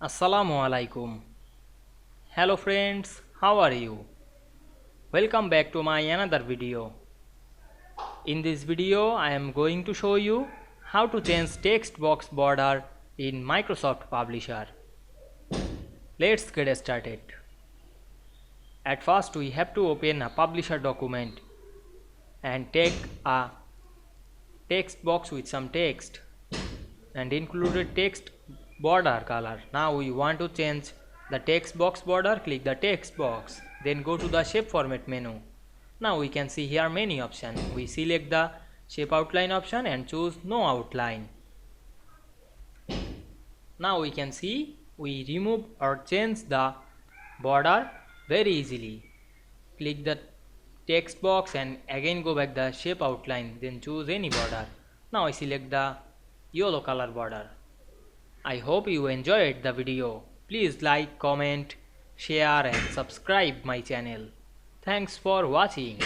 Assalamu Walaikum. Hello friends, how are you? Welcome back to my another video. In this video I am going to show you how to change text box border in Microsoft Publisher. Let's get started. At first we have to open a Publisher document and take a text box with some text and included text border color. Now we want to change the text box border. Click the text box, then go to the shape format menu. Now we can see here many options. We select the shape outline option and choose no outline. Now we can see we remove or change the border very easily. Click the text box and again go back the shape outline, then choose any border. Now I select the yellow color border. I hope you enjoyed the video. Please like, comment, share and subscribe my channel. Thanks for watching.